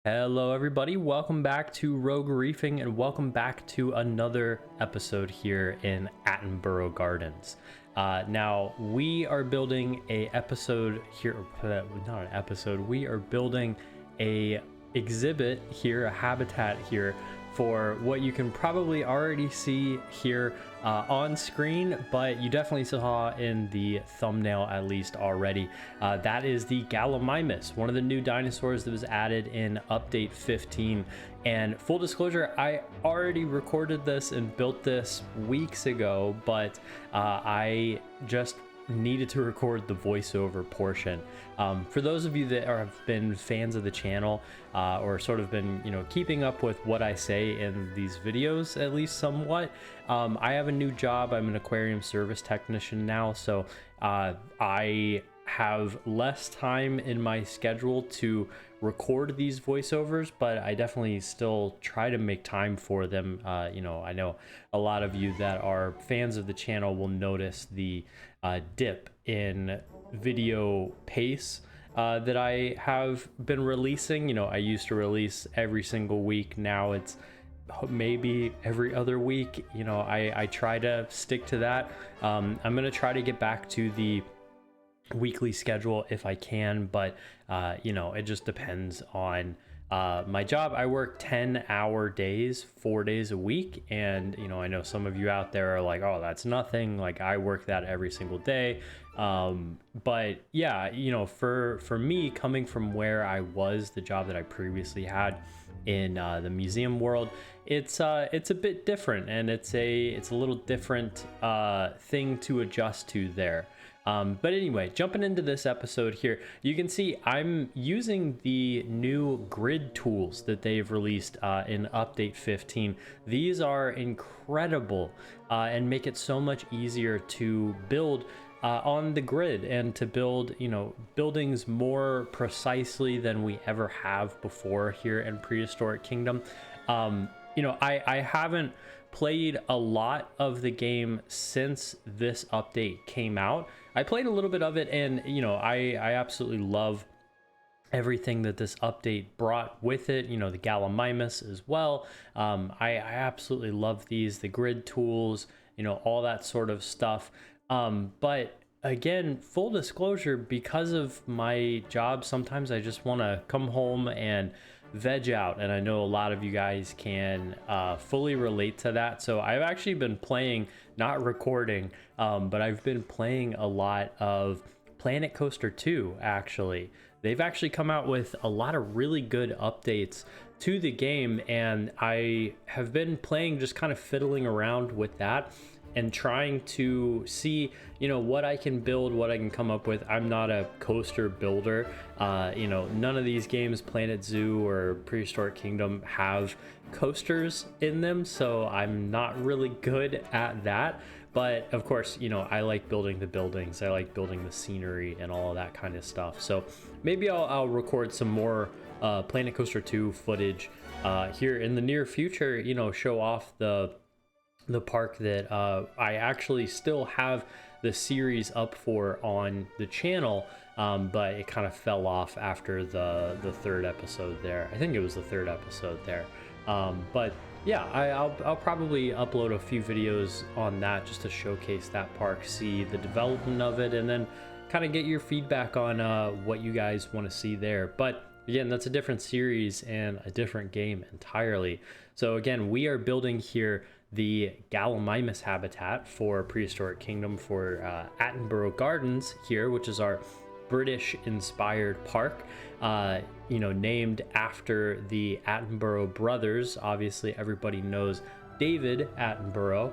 Hello everybody, welcome back to Rogue Reefing and welcome back to another episode here in Attenborough Gardens. Now we are building a episode here, not an episode, we are building a exhibit here, a habitat here for what you can probably already see here on screen, but you definitely saw in the thumbnail at least already. That is the Gallimimus, one of the new dinosaurs that was added in update 15. And full disclosure, I already recorded this and built this weeks ago, but I just needed to record the voiceover portion. For those of you that have been fans of the channel or sort of been, keeping up with what I say in these videos, at least somewhat, I have a new job. I'm an aquarium service technician now, so I have less time in my schedule to record these voiceovers, but I definitely still try to make time for them. I know a lot of you that are fans of the channel will notice the dip in video pace that I have been releasing. I used to release every single week. Now it's maybe every other week. I try to stick to that. I'm gonna try to get back to the weekly schedule if I can, but it just depends on my job. I work 10-hour days, 4 days a week, and I know some of you out there are like, oh, that's nothing. Like, I work that every single day. But yeah, for me, coming from where I was, the job that I previously had in the museum world, it's a bit different, and it's a little different thing to adjust to there. But anyway, jumping into this episode here, you can see I'm using the new grid tools that they've released in update 15. These are incredible and make it so much easier to build on the grid and to build, buildings more precisely than we ever have before here in Prehistoric Kingdom. I haven't played a lot of the game since this update came out. I played a little bit of it, and I absolutely love everything that this update brought with it. The Gallimimus as well. I absolutely love the grid tools, all that sort of stuff. But again, full disclosure, because of my job, sometimes I just want to come home and veg out, and I know a lot of you guys can fully relate to that. So I've actually been playing, not recording, but I've been playing a lot of Planet Coaster 2. Actually, they've actually come out with a lot of really good updates to the game, and I have been playing, just kind of fiddling around with that and trying to see what I can build, what I can come up with. I'm not a coaster builder. None of these games, Planet Zoo or Prehistoric Kingdom, have coasters in them, so I'm not really good at that. But of course, I like building the buildings, I like building the scenery and all of that kind of stuff. So maybe I'll record some more Planet Coaster 2 footage here in the near future, show off the park that I actually still have the series up for on the channel, but it kind of fell off after the third episode there. I think it was the third episode there. But yeah, I'll probably upload a few videos on that just to showcase that park, see the development of it, and then kind of get your feedback on what you guys want to see there. But again, that's a different series and a different game entirely. So again, we are building here the Gallimimus habitat for Prehistoric Kingdom for Attenborough Gardens here, which is our British-inspired park, named after the Attenborough brothers. Obviously, everybody knows David Attenborough,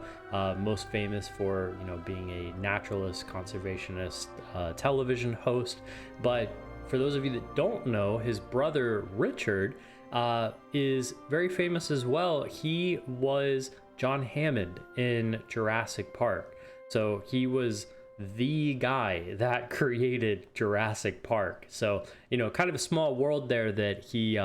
most famous for being a naturalist, conservationist, television host. But for those of you that don't know, his brother Richard is very famous as well. He was John Hammond in Jurassic Park. So he was the guy that created Jurassic Park. So, kind of a small world there that he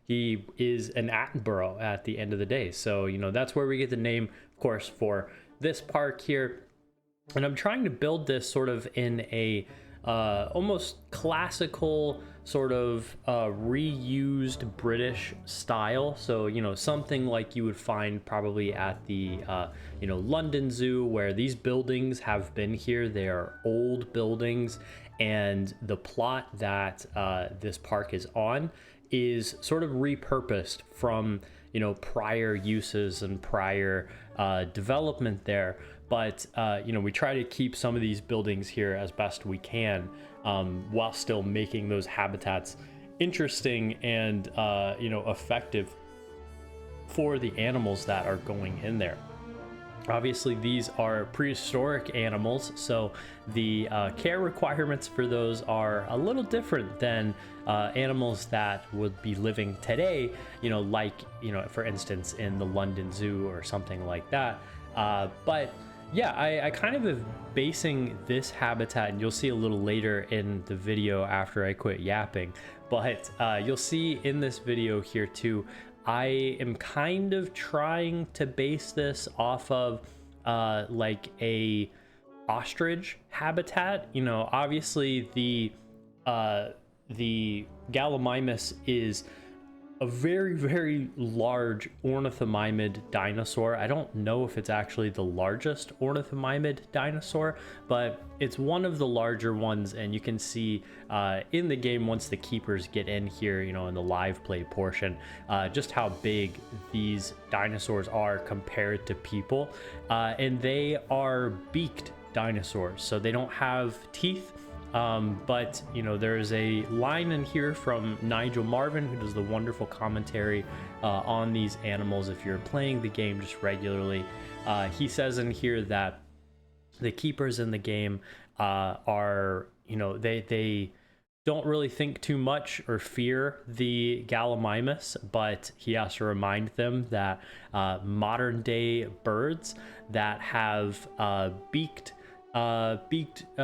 is an Attenborough at the end of the day. So, that's where we get the name, of course, for this park here. And I'm trying to build this sort of in a almost classical sort of reused British style. So, you know, something like you would find probably at the, you know, London Zoo, where these buildings have been here. They are old buildings, and the plot that this park is on is sort of repurposed from, you know, prior uses and prior development there. But you know, we try to keep some of these buildings here as best we can, while still making those habitats interesting and you know, effective for the animals that are going in there. Obviously, these are prehistoric animals, so the care requirements for those are a little different than animals that would be living today, you know, like, you know, for instance, in the London Zoo or something like that. But yeah, I kind of am basing this habitat, and you'll see a little later in the video after I quit yapping, but you'll see in this video here too, I am kind of trying to base this off of like a ostrich habitat. You know, obviously the Gallimimus is a very, very large ornithomimid dinosaur. I don't know if it's actually the largest ornithomimid dinosaur, but it's one of the larger ones. And you can see in the game, once the keepers get in here, you know, in the live play portion, just how big these dinosaurs are compared to people. And they are beaked dinosaurs, so they don't have teeth. But you know, there's a line in here from Nigel Marvin, who does the wonderful commentary on these animals if you're playing the game just regularly. He says in here that the keepers in the game are, you know, they don't really think too much or fear the Gallimimus, but he has to remind them that modern day birds that have beaked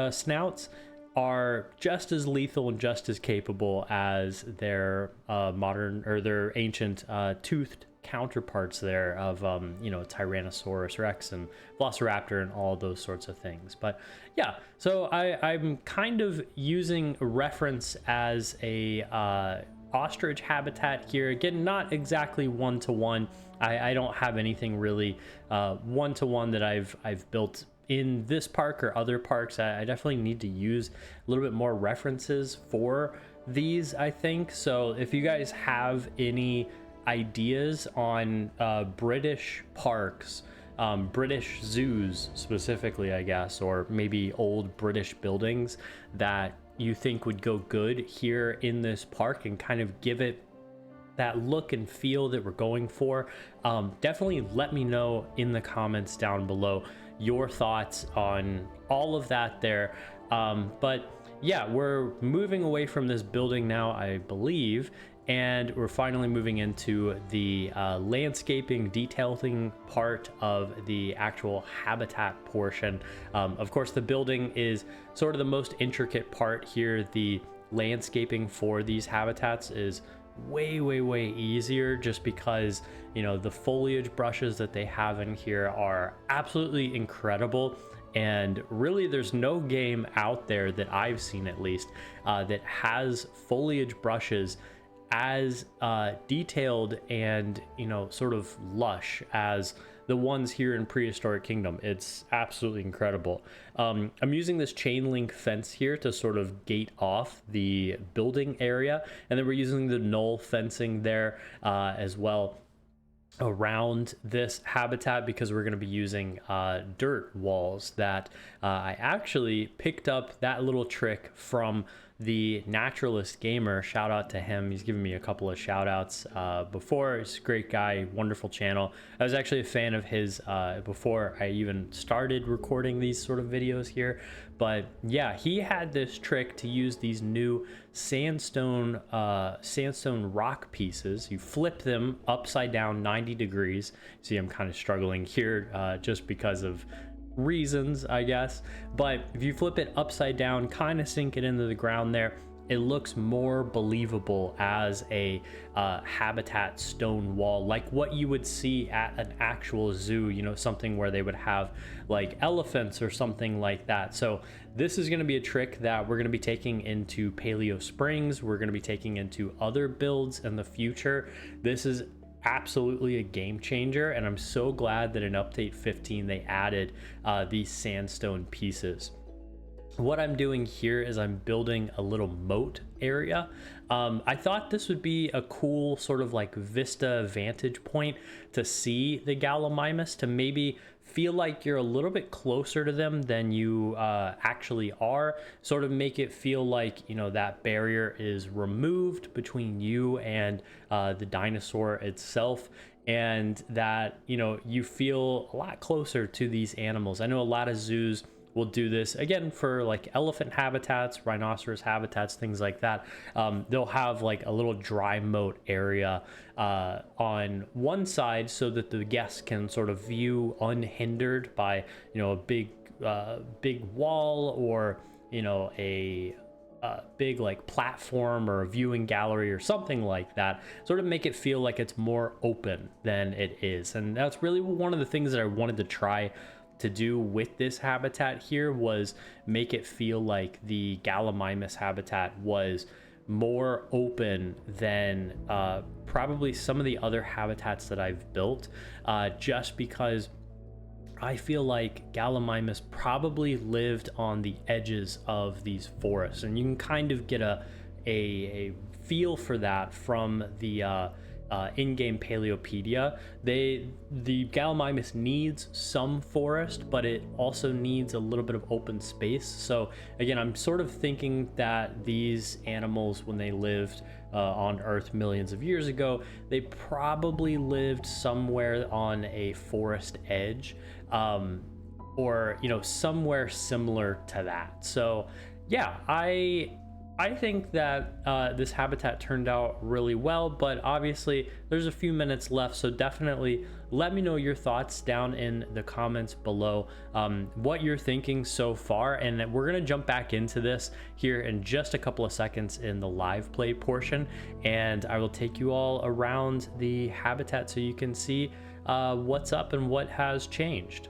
snouts are just as lethal and just as capable as their modern, or their ancient toothed counterparts there of you know, Tyrannosaurus Rex and Velociraptor and all those sorts of things. But yeah, so I'm kind of using a reference as a ostrich habitat here. Again, not exactly one-to-one. I don't have anything really one-to-one that I've built in this park or other parks. I definitely need to use a little bit more references for these, I think. So if you guys have any ideas on British parks, British zoos specifically, I guess, or maybe old British buildings that you think would go good here in this park and kind of give it that look and feel that we're going for, definitely let me know in the comments down below your thoughts on all of that there. But yeah, we're moving away from this building now, I believe, and we're finally moving into the landscaping detailing part of the actual habitat portion. Of course, the building is sort of the most intricate part here. The landscaping for these habitats is way easier, just because, you know, the foliage brushes that they have in here are absolutely incredible. And really, there's no game out there that I've seen, at least, that has foliage brushes as detailed and, you know, sort of lush as the ones here in Prehistoric Kingdom. It's absolutely incredible. I'm using this chain link fence here to sort of gate off the building area, and then we're using the knoll fencing there as well around this habitat, because we're going to be using dirt walls that I actually picked up that little trick from the Naturalist Gamer. Shout out to him. He's given me a couple of shout outs before. He's a great guy, wonderful channel. I was actually a fan of his before I even started recording these sort of videos here. But yeah, he had this trick to use these new sandstone rock pieces. You flip them upside down 90 degrees. See, I'm kind of struggling here just because of reasons, I guess. But if you flip it upside down, kind of sink it into the ground there, it looks more believable as a habitat stone wall, like what you would see at an actual zoo, you know, something where they would have like elephants or something like that. So this is going to be a trick that we're going to be taking into Paleo Springs. We're going to be taking into other builds in the future. This is absolutely a game changer, and I'm so glad that in update 15 they added these sandstone pieces. What I'm doing here is I'm building a little moat area. I thought this would be a cool sort of like vista vantage point to see the Gallimimus, to maybe feel like you're a little bit closer to them than you actually are, sort of make it feel like, you know, that barrier is removed between you and the dinosaur itself, and that, you know, you feel a lot closer to these animals. I know a lot of zoos will do this again for like elephant habitats, rhinoceros habitats, things like that. They'll have like a little dry moat area on one side so that the guests can sort of view unhindered by, you know, a big wall, or, you know, a big like platform or a viewing gallery or something like that, sort of make it feel like it's more open than it is. And that's really one of the things that I wanted to try to do with this habitat here, was make it feel like the Gallimimus habitat was more open than probably some of the other habitats that I've built, just because I feel like Gallimimus probably lived on the edges of these forests, and you can kind of get a feel for that from the in-game Paleopedia. The Gallimimus needs some forest, but it also needs a little bit of open space. So again, I'm sort of thinking that these animals, when they lived on Earth millions of years ago, they probably lived somewhere on a forest edge, or, you know, somewhere similar to that. So yeah, I think that this habitat turned out really well, but obviously there's a few minutes left, so definitely let me know your thoughts down in the comments below, what you're thinking so far. And we're gonna jump back into this here in just a couple of seconds in the live play portion, and I will take you all around the habitat so you can see what's up and what has changed.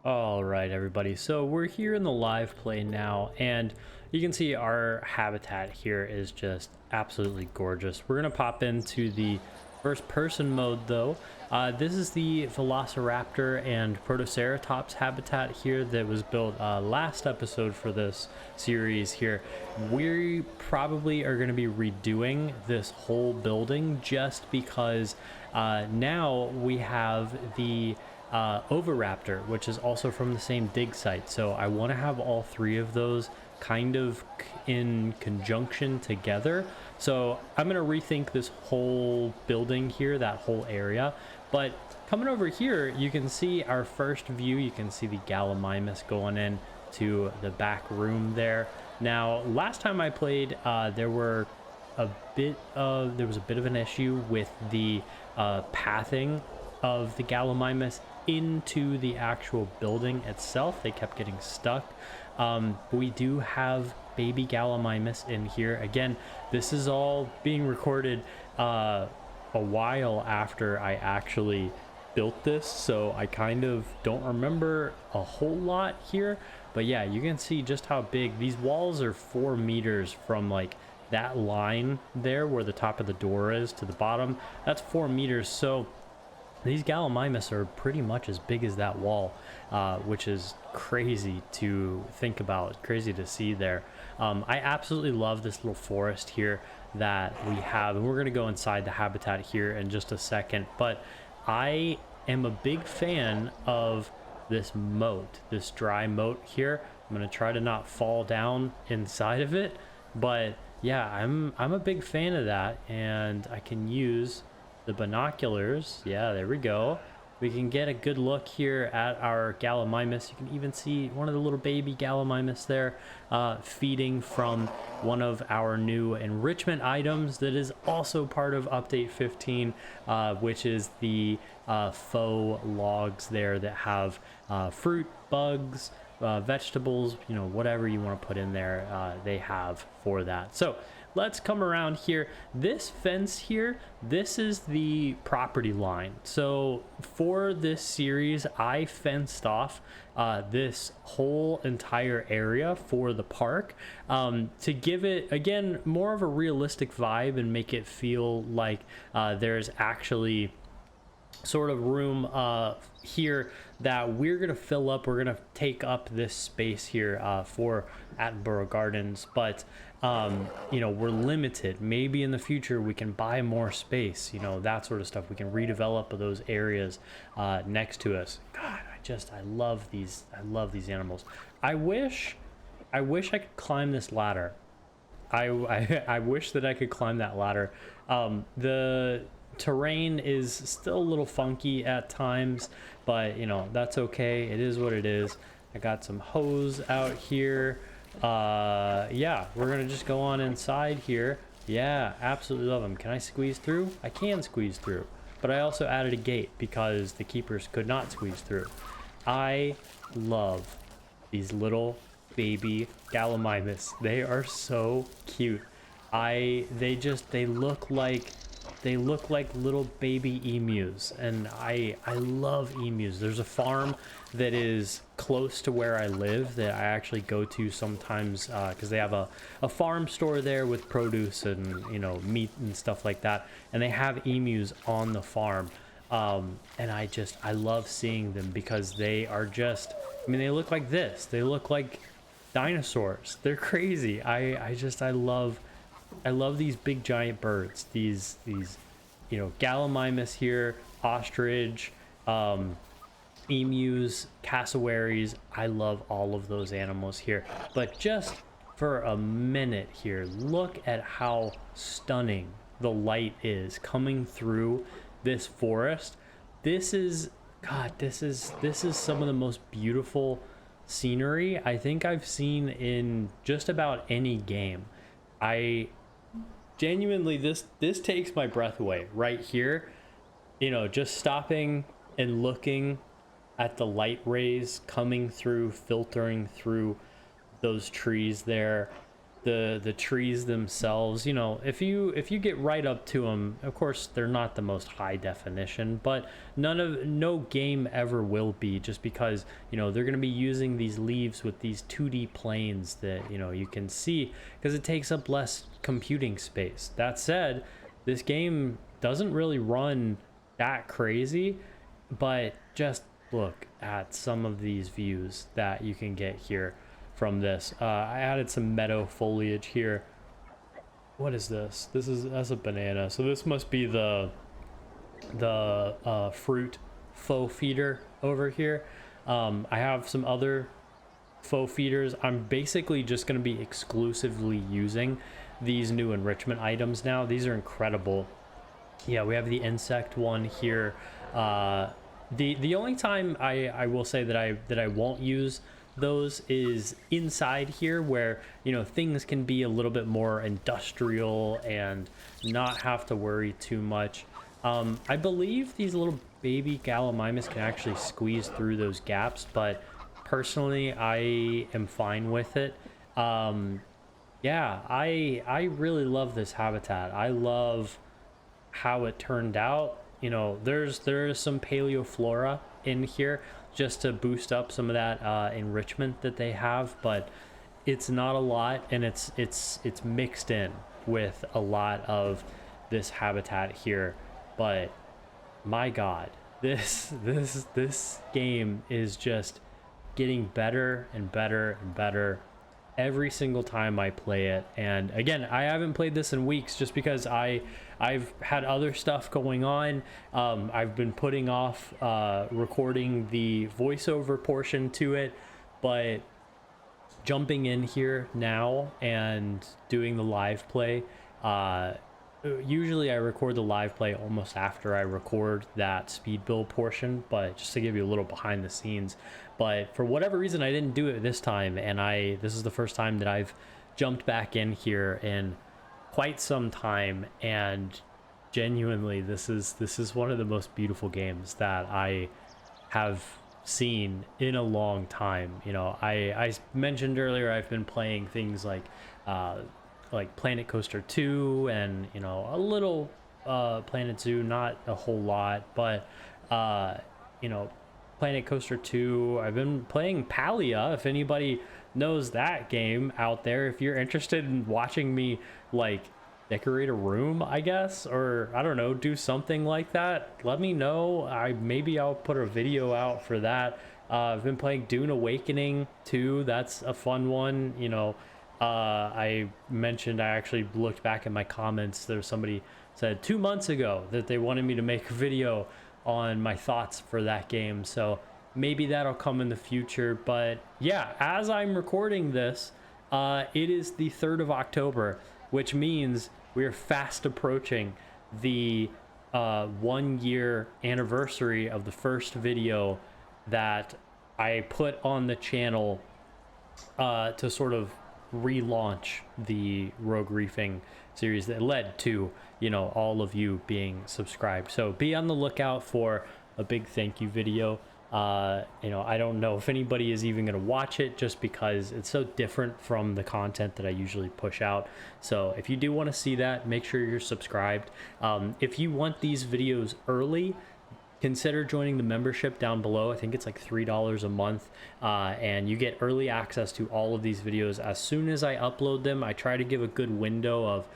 All right, everybody. So we're here in the live play now, and you can see our habitat here is just absolutely gorgeous. We're gonna pop into the first person mode though. This is the Velociraptor and Protoceratops habitat here that was built last episode for this series here. We probably are gonna be redoing this whole building just because now we have the Oviraptor, which is also from the same dig site. So I want to have all three of those kind of in conjunction together. So I'm going to rethink this whole building here, that whole area. But coming over here, you can see our first view. You can see the Gallimimus going in to the back room there. Now, last time I played, there was a bit of an issue with the pathing of the Gallimimus into the actual building itself. They kept getting stuck. We do have baby Gallimimus in here. Again, this is all being recorded a while after I actually built this, so I kind of don't remember a whole lot here. But yeah, you can see just how big these walls are. 4 meters from like that line there where the top of the door is to the bottom. That's 4 meters. So these Gallimimus are pretty much as big as that wall, which is crazy to think about, crazy to see there. I absolutely love this little forest here that we have, and we're going to go inside the habitat here in just a second. But I am a big fan of this moat, this dry moat here. I'm going to try to not fall down inside of it, but yeah, I'm a big fan of that, and I can use the binoculars. Yeah, there we go. We can get a good look here at our Gallimimus. You can even see one of the little baby Gallimimus there feeding from one of our new enrichment items that is also part of update 15, which is the faux logs there that have fruit, bugs, vegetables, you know, whatever you want to put in there, they have for that. So let's come around here. This fence here, this is the property line. So for this series, I fenced off this whole entire area for the park to give it, again, more of a realistic vibe and make it feel like there's actually sort of room here that we're gonna fill up. We're gonna take up this space here for Attenborough Gardens, but you know, we're limited. Maybe in the future we can buy more space, you know, that sort of stuff. We can redevelop those areas next to us. God, I love these animals. I wish I could climb this ladder. I wish that I could climb that ladder. The terrain is still a little funky at times, but you know, that's okay. It is what it is. I got some hose out here. Yeah, we're gonna just go on inside here. Yeah, absolutely love them. Can I squeeze through? I can squeeze through, but I also added a gate because the keepers could not squeeze through. I love these little baby Gallimimus. They are so cute. They look like little baby emus, and I love emus. There's a farm that is close to where I live that I actually go to sometimes because they have a farm store there with produce and, you know, meat and stuff like that, and they have emus on the farm. And I love seeing them because they are just, I mean, they look like this. They look like dinosaurs. They're crazy. I love these big giant birds. These you know, Gallimimus here, ostrich, emus, cassowaries. I love all of those animals here. But just for a minute here, look at how stunning the light is coming through this forest. This is, God, this is some of the most beautiful scenery I think I've seen in just about any game. I genuinely, this takes my breath away right here. You know, just stopping and looking at the light rays coming through, filtering through those trees there. the trees themselves, you know, if you get right up to them, of course they're not the most high definition, but no game ever will be, just because, you know, they're going to be using these leaves with these 2D planes that, you know, you can see, because it takes up less computing space. That said, this game doesn't really run that crazy, but just look at some of these views that you can get here from this. I added some meadow foliage here. What is this? That's a banana, so this must be the fruit faux feeder over here. I have some other faux feeders. I'm basically just going to be exclusively using these new enrichment items now. These are incredible. Yeah, we have the insect one here. The only time I will say that I won't use those is inside here, where, you know, things can be a little bit more industrial and not have to worry too much. I believe these little baby Gallimimus can actually squeeze through those gaps, but personally I am fine with it. Yeah, I really love this habitat. I love how it turned out. You know, there's some paleoflora in here just to boost up some of that enrichment that they have, but it's not a lot, and it's mixed in with a lot of this habitat here. But my god, this game is just getting better and better and better every single time I play it. And again, I haven't played this in weeks just because I've had other stuff going on. I've been putting off recording the voiceover portion to it, but jumping in here now and doing the live play, usually I record the live play almost after I record that speed build portion, but just to give you a little behind the scenes. But for whatever reason, I didn't do it this time, and this is the first time that I've jumped back in here in quite some time, and genuinely this is one of the most beautiful games that I have seen in a long time. You know, I mentioned earlier I've been playing things like Planet Coaster 2 and, you know, a little Planet Zoo, not a whole lot, but you know, Planet Coaster 2. I've been playing Palia, if anybody knows that game out there. If you're interested in watching me like decorate a room, I guess, or I don't know, do something like that, let me know. Maybe I'll put a video out for that. I've been playing Dune Awakening too. That's a fun one. You know, I mentioned, I actually looked back in my comments, there's somebody said 2 months ago that they wanted me to make a video on my thoughts for that game, so maybe that'll come in the future. But yeah, as I'm recording this, it is the 3rd of October, which means we're fast approaching the 1 year anniversary of the first video that I put on the channel to sort of relaunch the Rogue Reefing series that led to, you know, all of you being subscribed. So be on the lookout for a big thank you video. You know, I don't know if anybody is even going to watch it, just because it's so different from the content that I usually push out. So if you do want to see that, make sure you're subscribed. If you want these videos early, consider joining the membership down below. I think it's like $3 a month, and you get early access to all of these videos as soon as I upload them. I try to give a good window of,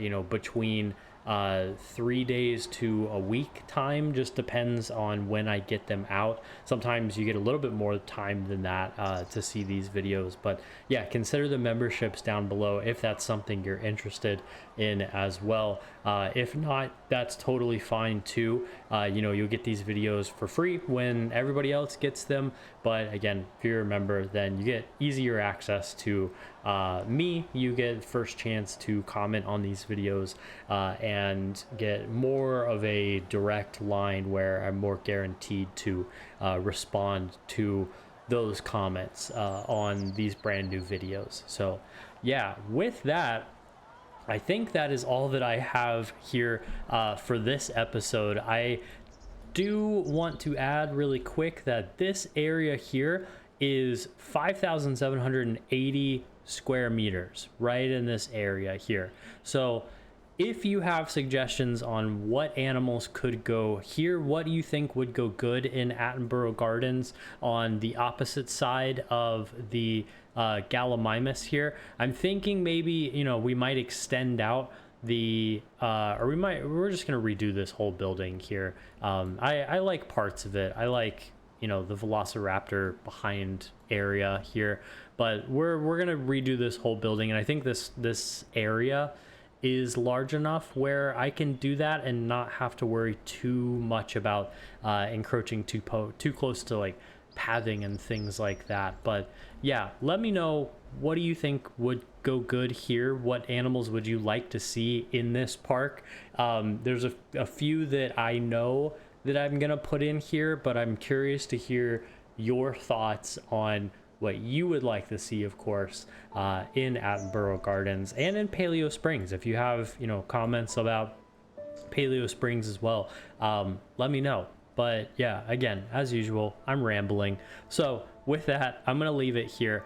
you know, between 3 days to a week time. Just depends on when I get them out. Sometimes you get a little bit more time than that to see these videos. But yeah, consider the memberships down below if that's something you're interested in as well. If not, that's totally fine too. You know, you'll get these videos for free when everybody else gets them. But again, if you're a member, then you get easier access to me. You get first chance to comment on these videos and get more of a direct line where I'm more guaranteed to respond to those comments on these brand new videos. So yeah, with that, I think that is all that I have here for this episode. I do want to add really quick that this area here is 5,780 square meters right in this area here. So if you have suggestions on what animals could go here, what do you think would go good in Attenborough Gardens on the opposite side of the Gallimimus here? I'm thinking maybe, you know, we might extend out the we're just gonna redo this whole building here. I like parts of it. I like, you know, the Velociraptor behind area here, but we're gonna redo this whole building, and I think this area is large enough where I can do that and not have to worry too much about encroaching too close to like pathing and things like that. But yeah, let me know, what do you think would go good here? What animals would you like to see in this park? There's a few that I know that I'm gonna put in here, but I'm curious to hear your thoughts on what you would like to see, of course, in Attenborough Gardens and in Paleo Springs. If you have, you know, comments about Paleo Springs as well, let me know. But yeah, again, as usual, I'm rambling. So with that, I'm gonna leave it here.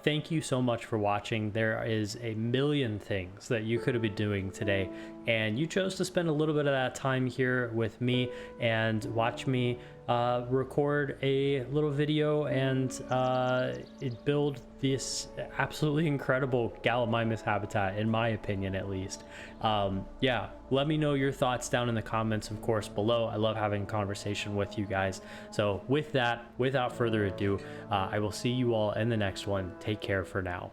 Thank you so much for watching. There is a million things that you could have been doing today, and you chose to spend a little bit of that time here with me and watch me record a little video and build this absolutely incredible Gallimimus habitat, in my opinion at least. Yeah, let me know your thoughts down in the comments, of course, below. I love having a conversation with you guys. So with that, without further ado, I will see you all in the next one. Take care for now.